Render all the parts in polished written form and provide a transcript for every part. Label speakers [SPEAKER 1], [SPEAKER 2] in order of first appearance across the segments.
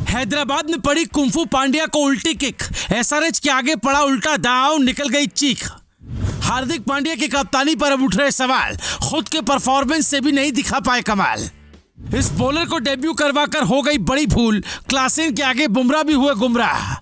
[SPEAKER 1] हैदराबाद में पड़ी कुंफू पांड्या को उल्टी किक, एसआरएच के आगे पड़ा उल्टा दांव, निकल गई चीख। हार्दिक पांड्या की कप्तानी पर अब उठ रहे सवाल, खुद के परफॉर्मेंस से भी नहीं दिखा पाए कमाल। इस बॉलर को डेब्यू करवाकर हो गई बड़ी भूल, क्लासेन के आगे बुमराह भी हुए गुमराह।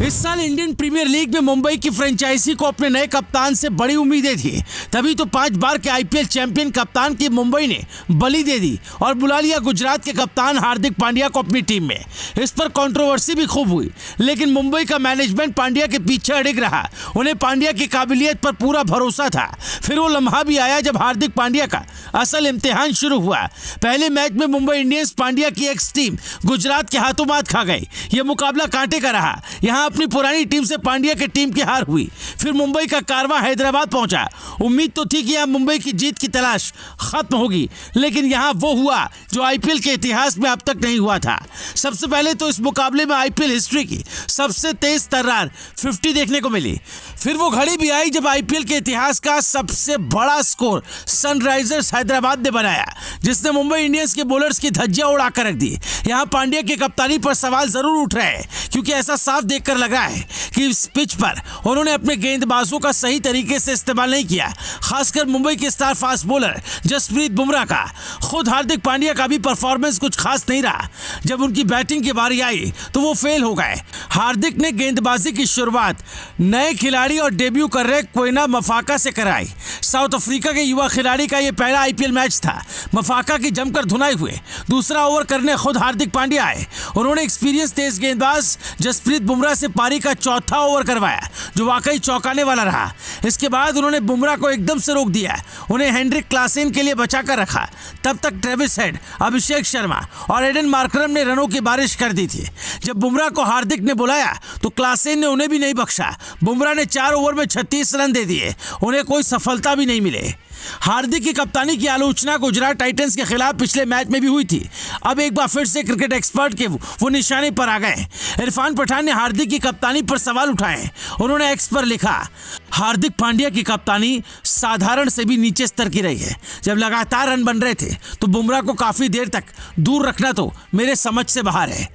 [SPEAKER 1] इस साल इंडियन प्रीमियर लीग में मुंबई की फ्रेंचाइजी को अपने नए कप्तान से बड़ी उम्मीदें थी, तभी तो 5 बार के आईपीएल चैंपियन कप्तान की मुंबई ने बलि दे दी और बुला लिया गुजरात के कप्तान हार्दिक पांड्या को अपनी टीम में। इस पर कंट्रोवर्सी भी खूब हुई, लेकिन मुंबई का मैनेजमेंट पांड्या के पीछे अड़िग रहा। उन्हें पांड्या की काबिलियत पर पूरा भरोसा था। फिर वो लम्हा भी आया जब हार्दिक पांड्या का असल इम्तिहान शुरू हुआ। पहले मैच में मुंबई इंडियंस पांड्या की एक्स टीम गुजरात के हाथों मात खा गई। यह मुकाबला कांटे का रहा। यहाँ अपनी पुरानी टीम से पांड्या की टीम की हार हुई। फिर मुंबई का कारवां हैदराबाद पहुंचा। उम्मीद तो थी कि यहाँ मुंबई की जीत की तलाश खत्म होगी, लेकिन यहाँ वो हुआ जो आईपीएल के इतिहास में अब तक नहीं हुआ था। सबसे पहले तो इस मुकाबले में आईपीएल हिस्ट्री की सबसे तेज तर्रार 50 देखने को मिली। फिर वो घड़ी भी आई जब आईपीएल के इतिहास का सबसे बड़ा स्कोर सनराइजर्स हैदराबाद ने बनाया, जिसने मुंबई इंडियंस के बॉलर्स की धज्जियां उड़ा कर रख दी। यहाँ पांड्या की कप्तानी पर सवाल जरूर उठ रहे हैं, क्योंकि ऐसा साफ देखकर लग रहा है कि इस पिच पर उन्होंने अपने गेंदबाजों का सही तरीके से इस्तेमाल नहीं किया, खासकर मुंबई के star fast bowler Jasprit Bumrah का। खुद हार्दिक पांड्या का भी परफॉर्मेंस कुछ खास नहीं रहा। जब उनकी बैटिंग की बारी आई तो वो फेल हो गए। हार्दिक ने गेंदबाजी की शुरुआत नए खिलाड़ी और डेब्यू कर रहे क्वेना मफाका से कराई। साउथ अफ्रीका के युवा खिलाड़ी का यह पहला आईपीएल मैच था। मफाका की जमकर धुनाई हुए। दूसरा ओवर करने खुद हार्दिक पांड्या आए। उन्होंने एक्सपीरियंस तेज गेंदबाज जसप्रीत बुमराह से पारी का चौथा ओवर करवाया, जो वाकई चौंकाने वाला रहा। इसके बाद उन्होंने बुमराह को एकदम से रोक दिया, उन्हें हेनरिक क्लासेन के लिए बचाकर रखा। तब तक ट्रेविस हेड, अभिषेक शर्मा और एडन मार्करम ने रनों की बारिश कर दी थी। जब बुमराह को हार्दिक ने बुलाया तो क्लासेन ने उन्हें भी नहीं बख्शा। बुमराह ने 4 ओवर में 36 रन दे दिए। उन्हें कोई सफलता भी नहीं मिले। हार्दिक की कप्तानी की आलोचना गुजरात टाइटंस के खिलाफ पिछले मैच में भी हुई थी। अब एक बार फिर से क्रिकेट एक्सपर्ट के वो निशाने पर आ गए। इरफान पठान ने हार्दिक की कप्तानी पर सवाल उठाए। उन्होंने एक्स पर लिखा, हार्दिक पांड्या की कप्तानी साधारण से भी नीचे स्तर की रही है। जब लगातार रन बन रहे थे तो बुमराह को काफी देर तक दूर रखना तो मेरे समझ से बाहर है।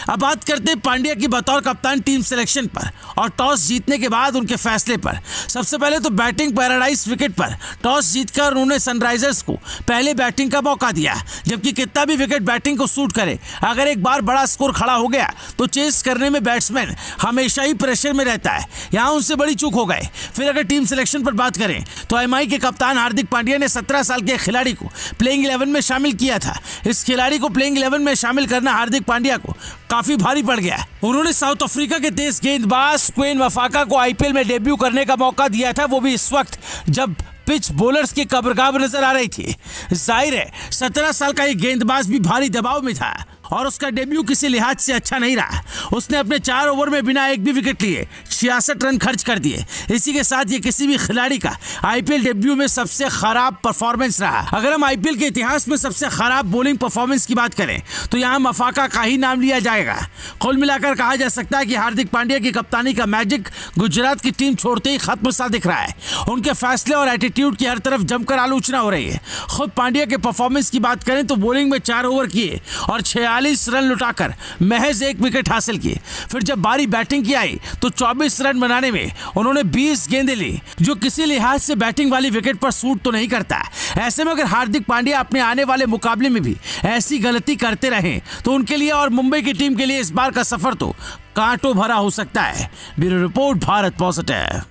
[SPEAKER 1] अब बात करते हैं पांड्या की बतौर कप्तान टीम सिलेक्शन पर और टॉस जीतने के बाद उनके फैसले पर। सबसे पहले तो बैटिंग पैराडाइज विकेट पर टॉस जीतकर उन्होंने सनराइजर्स को पहले बैटिंग का मौका दिया, जबकि कितना भी विकेट बैटिंग को सूट करे, अगर एक बार बड़ा स्कोर खड़ा हो गया तो चेस करने में बैट्समैन हमेशा ही प्रेशर में रहता है। यहाँ उनसे बड़ी चूक हो गए। फिर अगर टीम सिलेक्शन पर बात करें तो एमआई के कप्तान हार्दिक पांड्या ने 17 साल के खिलाड़ी को प्लेइंग 11 में शामिल किया था। इस खिलाड़ी को प्लेइंग 11 में शामिल करना हार्दिक पांड्या को काफी भारी पड़ गया। उन्होंने साउथ अफ्रीका के तेज गेंदबाज क्वेन मफाका को आईपीएल में डेब्यू करने का मौका दिया था, वो भी इस वक्त जब पिच बॉलर्स की कब्रगाह नजर आ रही थी। जाहिर है 17 साल का ये गेंदबाज भी भारी दबाव में था और उसका डेब्यू किसी लिहाज से अच्छा नहीं रहा। उसने अपने 4 ओवर में बिना एक भी विकेट लिए 66 रन खर्च कर दिए। इसी के साथ ये किसी भी खिलाड़ी का आईपीएल डेब्यू में सबसे खराब परफॉर्मेंस रहा। अगर हम आईपीएल के इतिहास में सबसे खराब बॉलिंग परफॉर्मेंस की बात करें तो यहाँ मफाका का ही नाम लिया जाएगा। कुल मिलाकर कहा जा सकता है कि हार्दिक पांड्या की कप्तानी का मैजिक गुजरात की टीम छोड़ते ही खत्म सा दिख रहा है। उनके फैसले और एटीट्यूड की हर तरफ जमकर आलोचना हो रही है। खुद पांड्या के परफॉर्मेंस की बात करें तो बॉलिंग में 4 ओवर किए और 46 रन लुटाकर महज 1 विकेट हासिल की। फिर जब बारी बैटिंग की आई तो 24 रन बनाने में उन्होंने 20 गेंदें ली, जो किसी लिहाज से बैटिंग वाली विकेट पर सूट तो नहीं करता। ऐसे में अगर हार्दिक पांड्या अपने आने वाले मुकाबले में भी ऐसी गलती करते रहे तो उनके लिए और मुंबई की टीम के लिए इस बार का सफर तो कांटों भरा हो सकता है। Bureau report, Bharat positive.